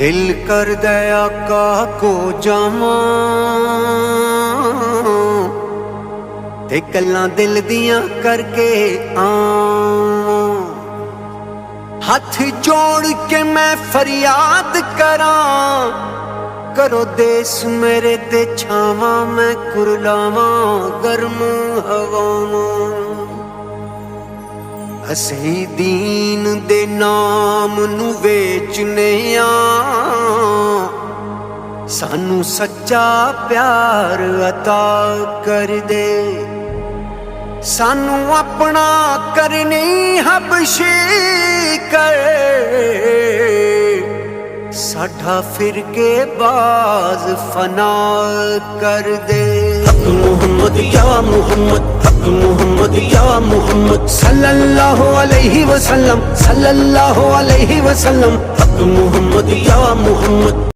दिल कर दे आका को जावां ते गल्लां दिल दियां करके आवां। हथ जोड़ के मैं फरियाद करां, करो देश मेरे ते छावां, मैं कुरलावां गर्म हवावां। असी दीन दे नाम नू वेचने आ, सानू सच्चा प्यार अता कर दे। सानू अपना करनी हबशी कर, साडा फिर के बाज फना कर दे। हक मुहम्मद या मुहम्मद, हक मुहम्मद या मुहम्मद सल्लल्लाहु अलैहि वसल्लम, सल्लल्लाहु अलैहि वसल्लम। हक मुहम्मद या मुहम्मद।